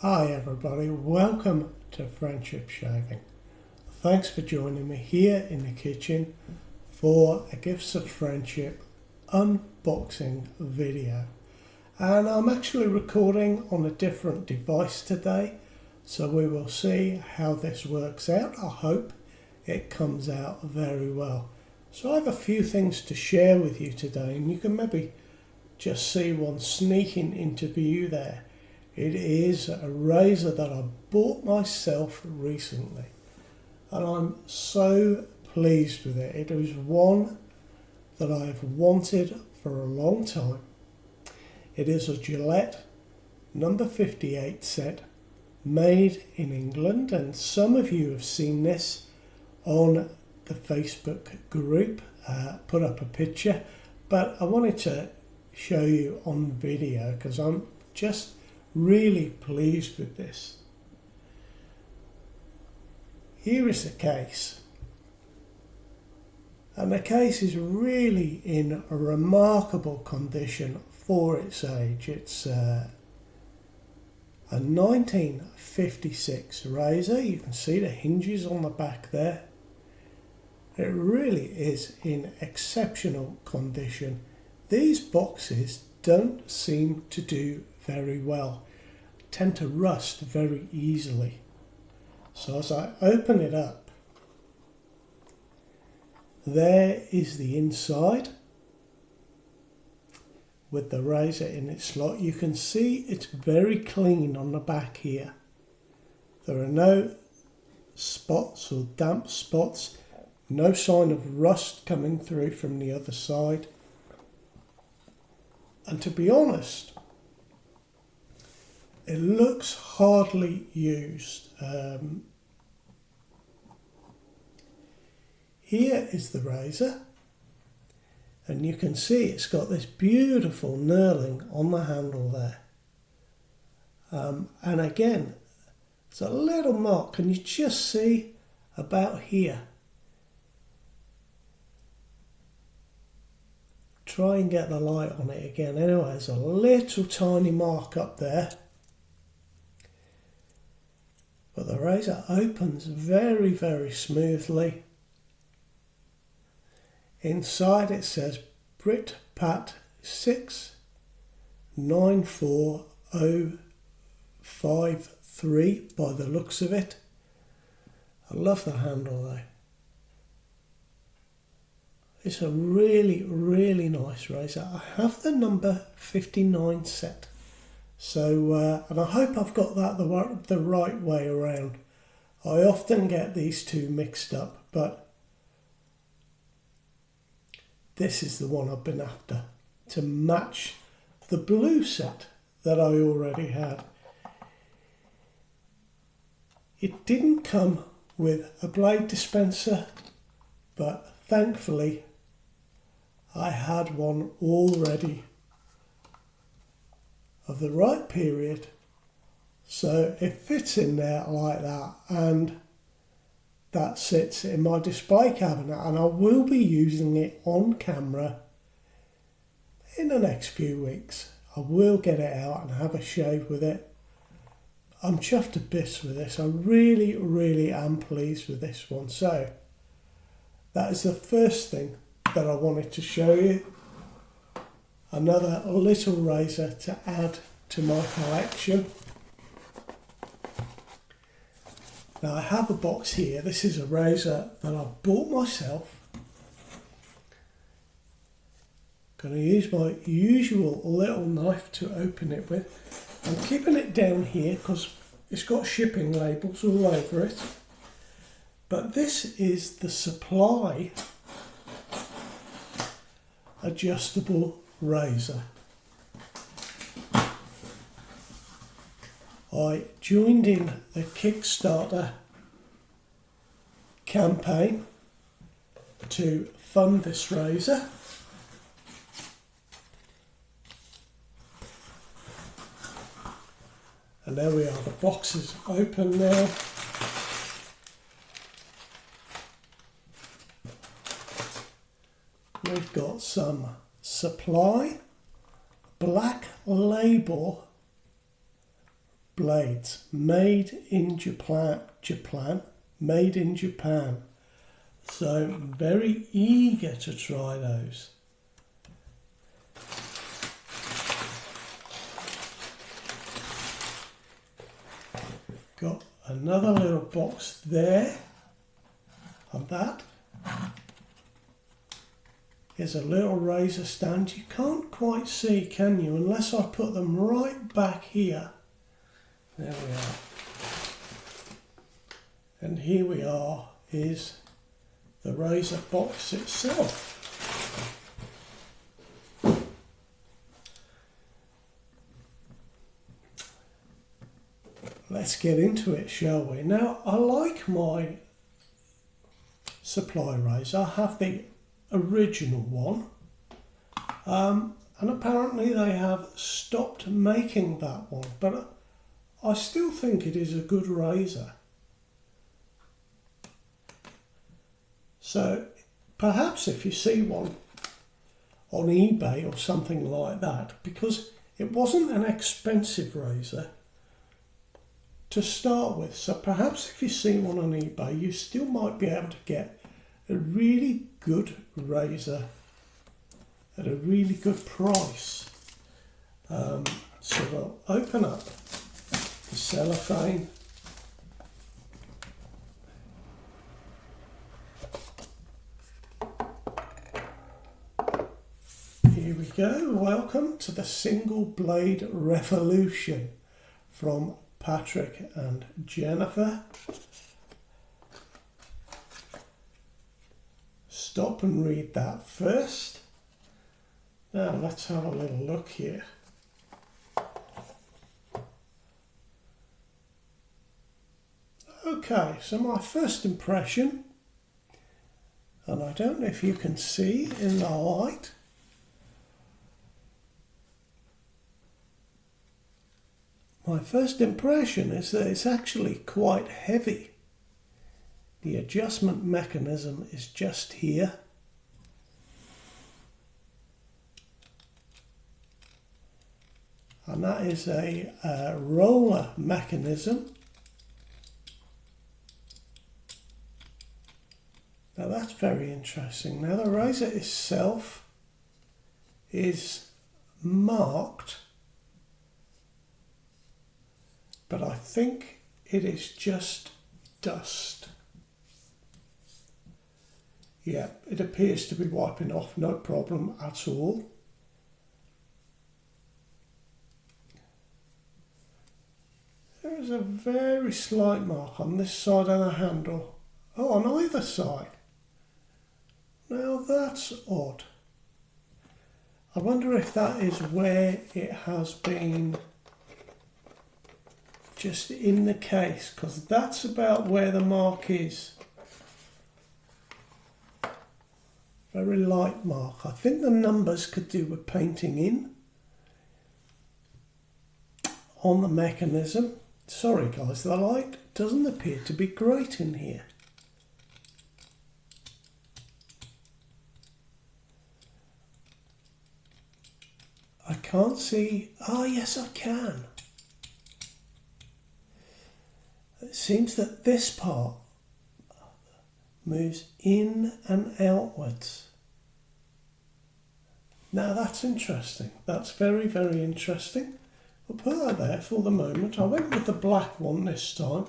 Hi everybody, welcome to Friendship Shaving. Thanks for joining me here in the kitchen for a Gifts of Friendship unboxing video. And I'm actually recording on a different device today, so we will see how this works out. I hope it comes out very well. So I have a few things to share with you today, and you can maybe just see one sneaking into view there. It is a razor that I bought myself recently, and I'm so pleased with it. It is one that I've wanted for a long time. It is a Gillette number 58 set, made in England, and some of you have seen this on the Facebook group. Put up a picture, but I wanted to show you on video because I'm just really pleased with this. Here is the case, and the case is really in a remarkable condition for its age. It's a 1956 razor. You can see the hinges on the back there. It really is in exceptional condition. These boxes don't seem to do very well, tend to rust very easily. So as I open it up, there is the inside with the razor in its slot. You can see it's very clean on the back here. There are no spots or damp spots, no sign of rust coming through from the other side. And to be honest, it looks hardly used. Here is the razor, and you can see it's got this beautiful knurling on the handle there. And again, it's a little mark. Can you just see about here? Try and get the light on it again. Anyway, there's a little tiny mark up there. But the razor opens very, very smoothly. Inside it says Brit Pat 694053 by the looks of it. I love the handle though. It's a really, really nice razor. I have the number 59 set. So, and I hope I've got that the right way around. I often get these two mixed up, but this is the one I've been after to match the blue set that I already had. It didn't come with a blade dispenser, but thankfully I had one already of the right period, so it fits in there like that, and that sits in my display cabinet, and I will be using it on camera in the next few weeks. I will get it out and have a shave with it. I'm chuffed to bits with this. I really, really am pleased with this one. So that is the first thing that I wanted to show you. Another little razor to add to my collection. Now I have a box here. This is a razor that I bought myself. Going to use my usual little knife to open it with. I'm keeping it down here because it's got shipping labels all over it. But this is the Supply adjustable razor. I joined in the Kickstarter campaign to fund this razor. And there we are, the box is open now. We've got some Supply Black Label blades, made in Japan, made in Japan. So I'm very eager to try those. Got another little box there, and that is a little razor stand. You can't quite see, can you, unless I put them right back here. There we are. And here we are, is the razor box itself. Let's get into it, shall we? Now, I like my supply razor. I have the original one, and apparently they have stopped making that one, but I still think it is a good razor. So perhaps if you see one on eBay or something like that, because it wasn't an expensive razor to start with, so perhaps if you see one on eBay, you still might be able to get a really good razor at a really good price. So we'll open up the cellophane. Here we go. Welcome to the single blade revolution from Patrick and Jennifer. Stop and read that first. Now let's have a little look here. Okay, so my first impression, and I don't know if you can see in the light, my first impression is that it's actually quite heavy. The adjustment mechanism is just here. And that is a roller mechanism. Now that's very interesting. Now the razor itself is marked, but I think it is just dust. Yeah, it appears to be wiping off, no problem at all. There is a very slight mark on this side of the handle. Oh, on either side. Now that's odd. I wonder if that is where it has been just in the case, because that's about where the mark is. Very light mark. I think the numbers could do with painting in on the mechanism. Sorry guys, the light doesn't appear to be great in here. I can't see. Ah, yes, I can. It seems that this part moves in and outwards. Now that's interesting. That's very, very interesting. We'll put that there for the moment. I went with the black one this time,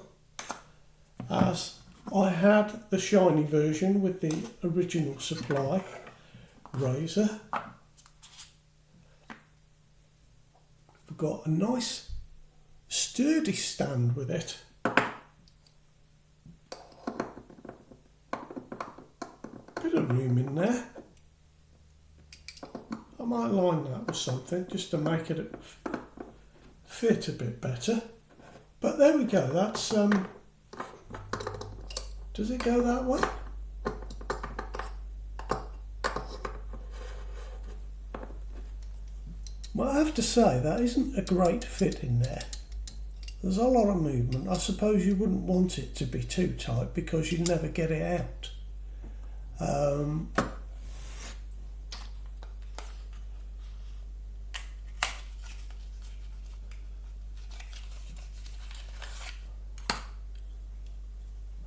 as I had the shiny version with the original supply razor. We've got a nice sturdy stand with it. Bit of room in there. I might line that with something just to make it fit a bit better. But there we go. That's does it go that way? Well, I have to say that isn't a great fit in there. There's a lot of movement. I suppose you wouldn't want it to be too tight because you'd never get it out.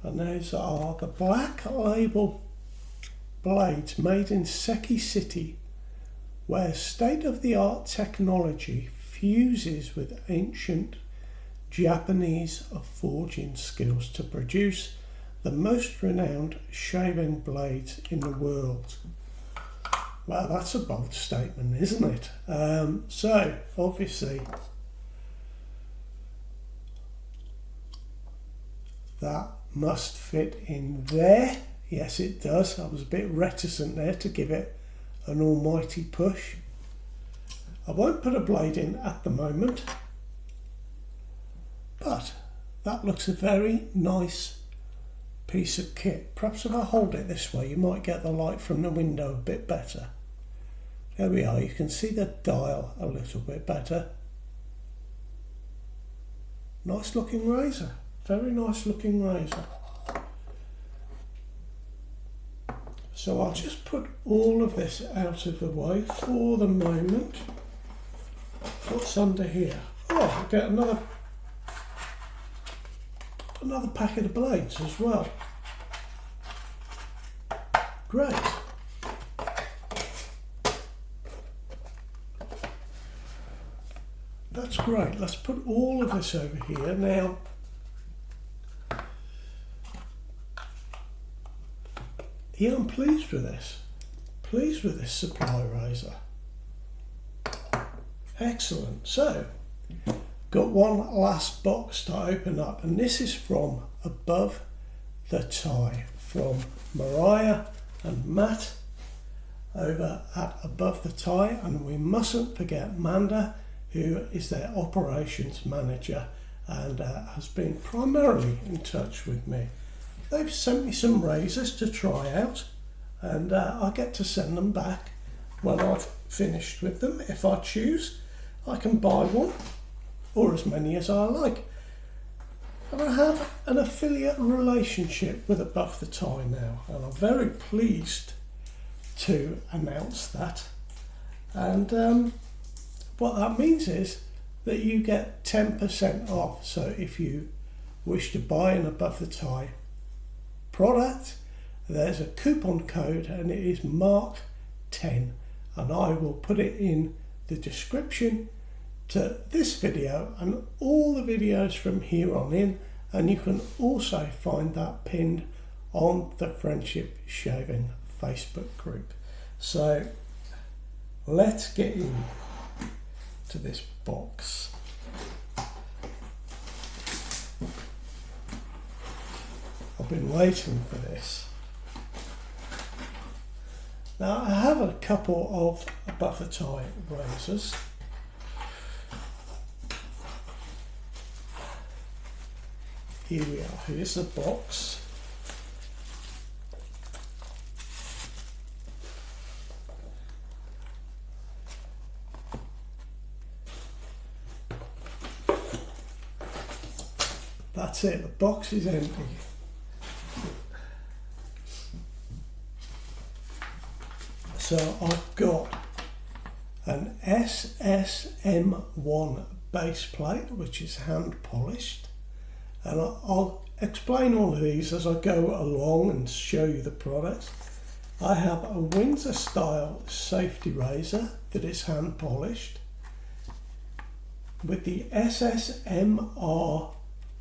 And those are the Black Label blades made in Seki City, where state-of-the-art technology fuses with ancient Japanese forging skills to produce the most renowned shaving blades in the world. Well, that's a bold statement, isn't it? So, obviously, that must fit in there. Yes, it does. I was a bit reticent there to give it an almighty push. I won't put a blade in at the moment, but that looks a very nice piece of kit. Perhaps if I hold it this way, you might get the light from the window a bit better. There we are. You can see the dial a little bit better. Nice looking razor. Very nice looking razor. So I'll just put all of this out of the way for the moment. What's under here? Oh, I'll get another packet of blades as well. Great. That's great. Let's put all of this over here now. Yeah, I'm pleased with this. Pleased with this supply razor. Excellent. So, got one last box to open up, and this is from Above the Tie, from Mariah and Matt over at Above the Tie. And we mustn't forget Manda, who is their operations manager and has been primarily in touch with me. They've sent me some razors to try out, and I get to send them back when I've finished with them. If I choose, I can buy one, or as many as I like. And I have an affiliate relationship with Above the Tie now, and I'm very pleased to announce that. And what that means is that you get 10% off. So if you wish to buy an Above the Tie product, there's a coupon code, and it is MARK10, and I will put it in the description to this video and all the videos from here on in, and you can also find that pinned on the Friendship Shaving Facebook group. So let's get in to this box. I've been waiting for this. Now I have a couple of Above the Tie razors. Here we are. Here's the box. That's it. The box is empty. So I've got an SSM1 base plate, which is hand polished, and I'll explain all of these as I go along and show you the products. I have a Windsor style safety razor that is hand polished with the SSMR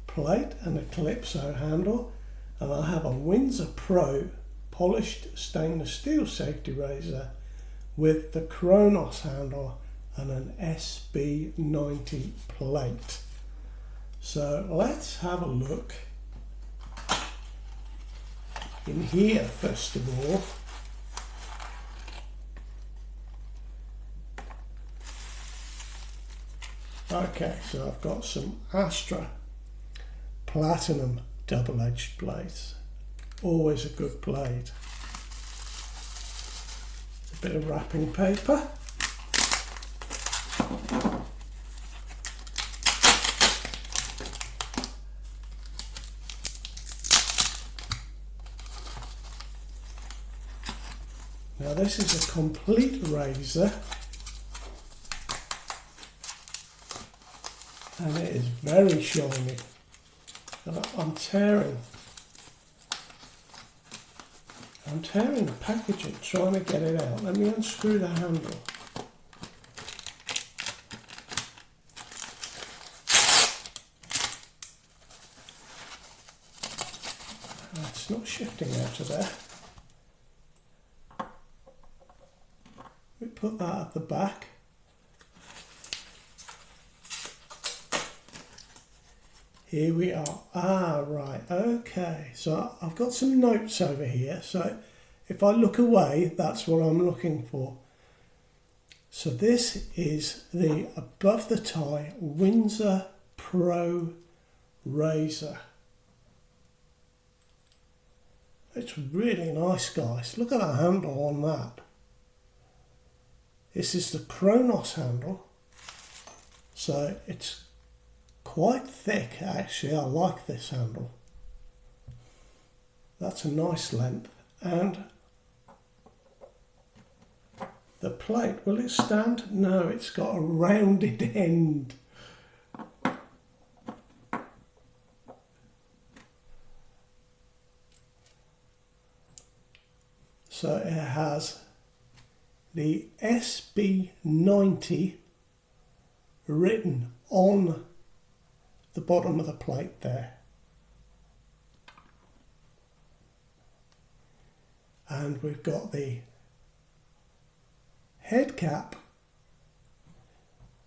plate and a Calypso handle, and I have a Windsor Pro polished stainless steel safety razor with the Kronos handle and an SB90 plate. So let's have a look in here first of all. Okay, so I've got some Astra Platinum double-edged blades. Always a good blade. A bit of wrapping paper. Now this is a complete razor, and it is very shiny. And I'm tearing I'm tearing the packaging, trying to get it out. Let me unscrew the handle. It's not shifting out of there. We put that at the back. Here we are. Ah, right, okay. So I've got some notes over here. So if I look away, that's what I'm looking for. So this is the above the tie Windsor Pro razor. It's really nice, guys. Look at the handle on that. This is the Kronos handle. So it's quite thick, actually. I like this handle. That's a nice length. And the plate, will it stand? No, it's got a rounded end. So it has the SB90 written on the bottom of the plate there. And we've got the head cap,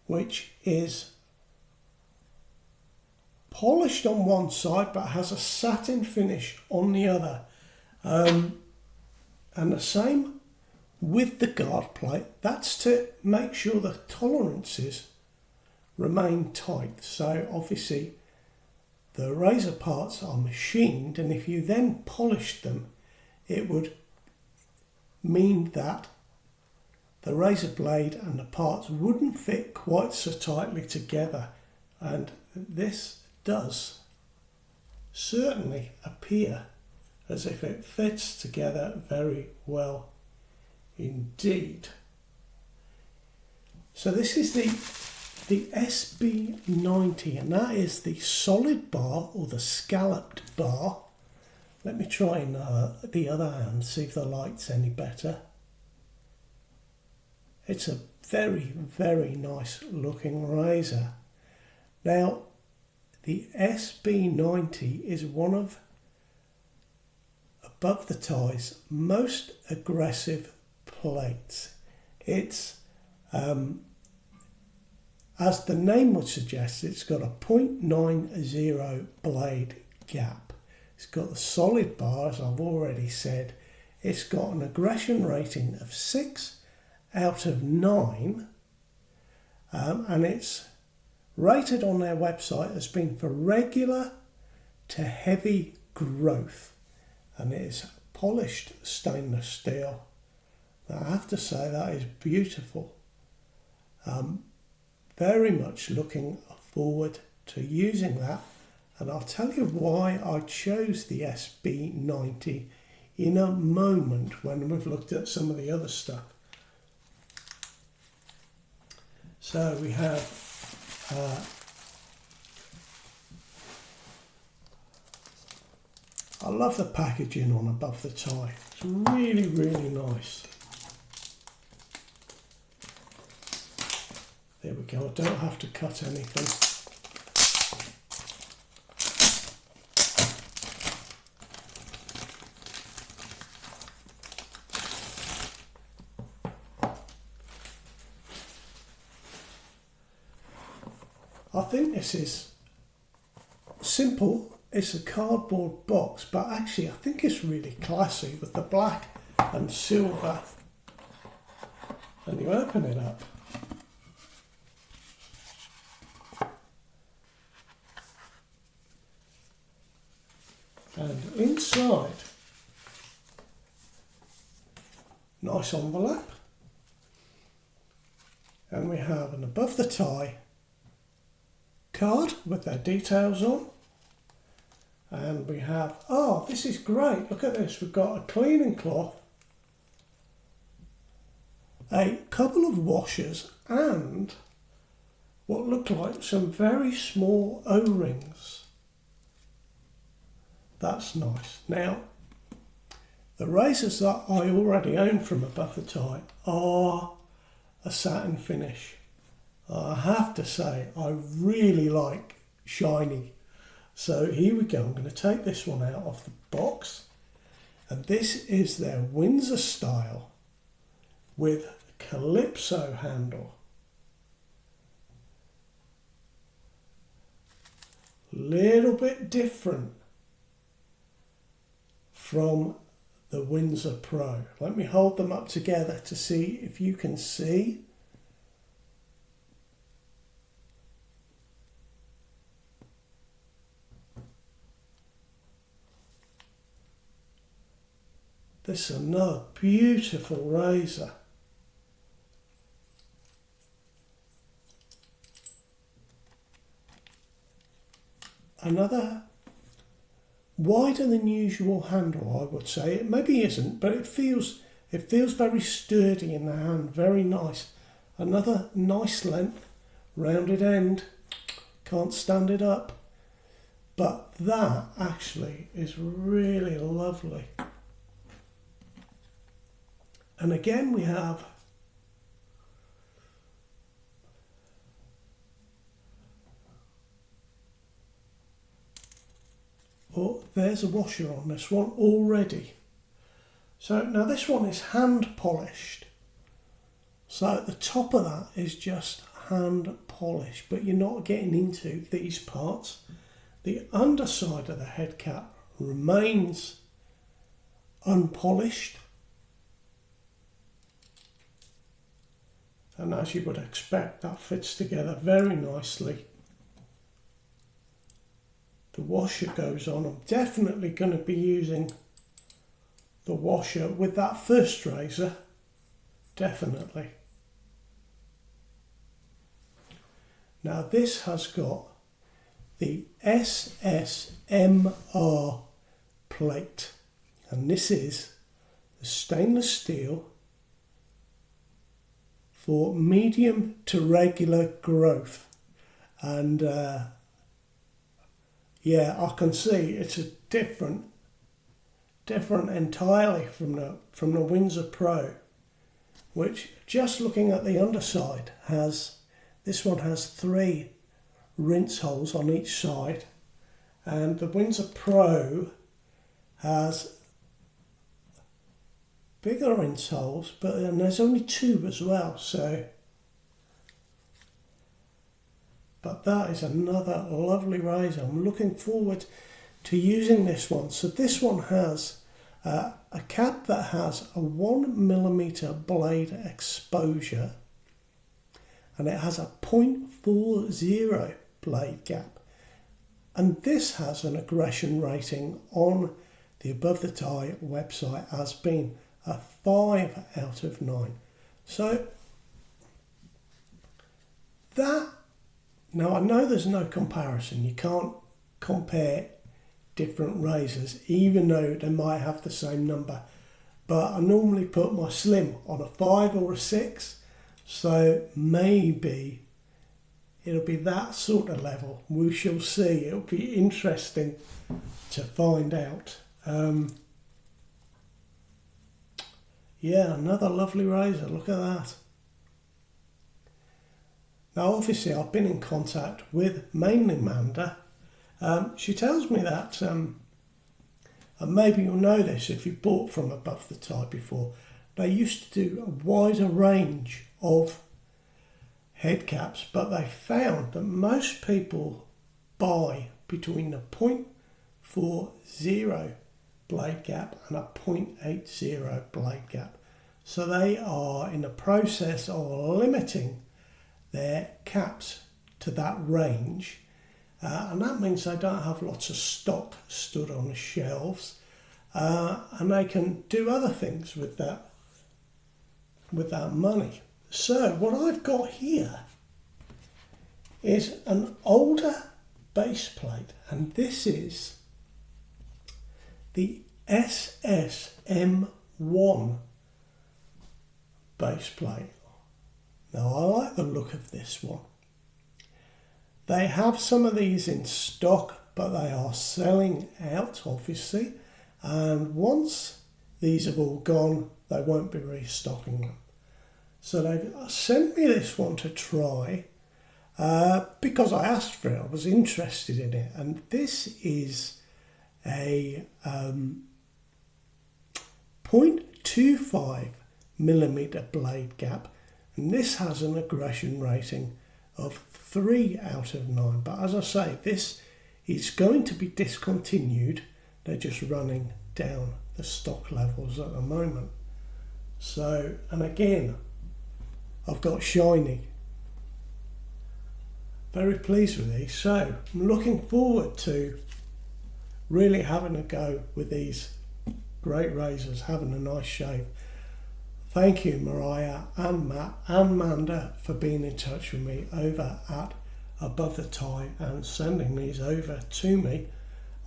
which is polished on one side but has a satin finish on the other. And the same with the guard plate. That's to make sure the tolerances remain tight. So obviously the razor parts are machined, and if you then polished them, it would mean that the razor blade and the parts wouldn't fit quite so tightly together, and this does certainly appear as if it fits together very well indeed. So this is the SB90, and that is the solid bar or the scalloped bar. Let me try the other hand, see if the light's any better. It's a very, very nice looking razor. Now, the SB90 is one of above the tie's most aggressive plates. It's, as the name would suggest, it's got a 0.90 blade gap. It's got the solid bar, as I've already said. It's got an aggression rating of 6 out of 9, and it's rated on their website as being for regular to heavy growth, and it is polished stainless steel. Now, I have to say that is beautiful. Very much looking forward to using that, and I'll tell you why I chose the SB90 in a moment when we've looked at some of the other stuff. So we have I love the packaging on above the tie. It's really, really nice. There we go. I don't have to cut anything. I think this is simple. It's a cardboard box, but actually I think it's really classy with the black and silver. And you open it up. And inside, nice envelope. And we have an above the tie card with their details on. And we have, oh, this is great, look at this. We've got a cleaning cloth, a couple of washers, and what look like some very small O-rings. That's nice. Now, The razors that I already own from Above the Tie are a satin finish. I have to say, I really like shiny. So here we go. I'm going to take this one out of the box. And this is their Windsor style with Calypso handle. Little bit different from the Windsor Pro. Let me hold them up together to see if you can see. This is another beautiful razor. Another wider than usual handle, I would say. It maybe isn't, but it feels very sturdy in the hand, very nice. Another nice length, rounded end. Can't stand it up. But that actually is really lovely. And again we have there's a washer on this one already. So now this one is hand polished. So at the top of that is just hand polish, but you're not getting into these parts. The underside of the head cap remains unpolished. And as you would expect, that fits together very nicely. The washer goes on. I'm definitely going to be using the washer with that first razor. Definitely. Now this has got the SSMR plate. And this is the stainless steel for medium to regular growth. And yeah, I can see it's a different entirely from the Windsor Pro, which just looking at the underside this one has 3 rinse holes on each side, and the Windsor Pro has bigger rinse holes, and there's only 2 as well. So, but that is another lovely razor. I'm looking forward to using this one. So this one has a cap that has a 1mm blade exposure, and it has a 0.40 blade gap. And this has an aggression rating on the Above the Tie website as being a 5 out of 9. So that, now I know there's no comparison. You can't compare different razors, even though they might have the same number. But I normally put my slim on a 5 or a 6. So maybe it'll be that sort of level. We shall see. It'll be interesting to find out. Yeah, another lovely razor. Look at that. Now, obviously, I've been in contact with mainly Amanda. She tells me that, and maybe you'll know this if you bought from Above the Tie before, they used to do a wider range of head caps, but they found that most people buy between the 0.40 blade gap and a 0.80 blade gap. So they are in the process of limiting their caps to that range, and that means they don't have lots of stock stood on the shelves, and they can do other things with that money. So what I've got here is an older base plate, and this is the SSM1 base plate. Now I like the look of this one. They have some of these in stock, but they are selling out obviously, and once these have all gone. They won't be restocking them. So they've sent me this one to try because I asked for it. I was interested in it. And this is a 0.25 millimetre blade gap. And this has an aggression rating of 3 out of 9. But as I say, this is going to be discontinued. They're just running down the stock levels at the moment. So, and again, I've got shiny. Very pleased with these. So I'm looking forward to really having a go with these great razors, having a nice shave. Thank you, Mariah and Matt and Manda, for being in touch with me over at Above the Tie and sending these over to me.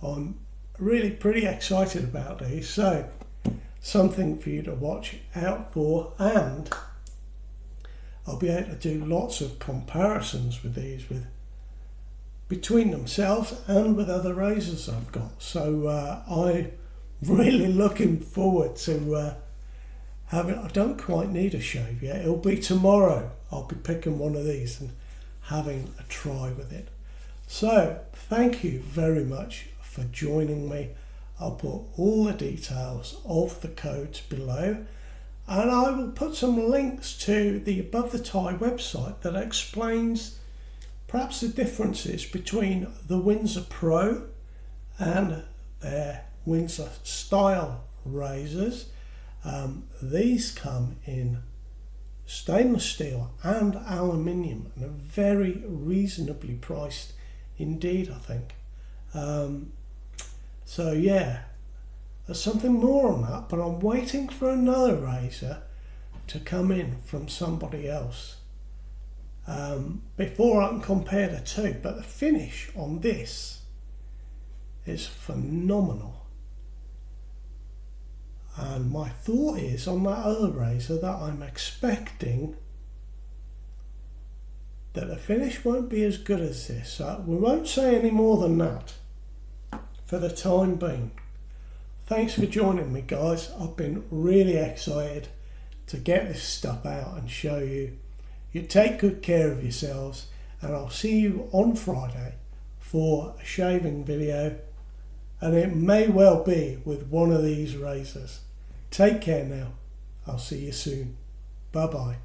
I'm really pretty excited about these. So something for you to watch out for, and I'll be able to do lots of comparisons with these between themselves and with other razors I've got. So I'm really looking forward to having. I don't quite need a shave yet. It'll be tomorrow. I'll be picking one of these and having a try with it. So thank you very much for joining me. I'll put all the details of the codes below, and I will put some links to the Above the Tie website that explains perhaps the differences between the Windsor Pro and their Windsor style razors. These come in stainless steel and aluminium and are very reasonably priced indeed, I think. So yeah, there's something more on that, but I'm waiting for another razor to come in from somebody else before I can compare the two. But the finish on this is phenomenal. And my thought is on that other razor that I'm expecting that the finish won't be as good as this. So we won't say any more than that for the time being. Thanks for joining me, guys. I've been really excited to get this stuff out and show you. You take good care of yourselves, and I'll see you on Friday for a shaving video, and it may well be with one of these razors. Take care now. I'll see you soon. Bye bye.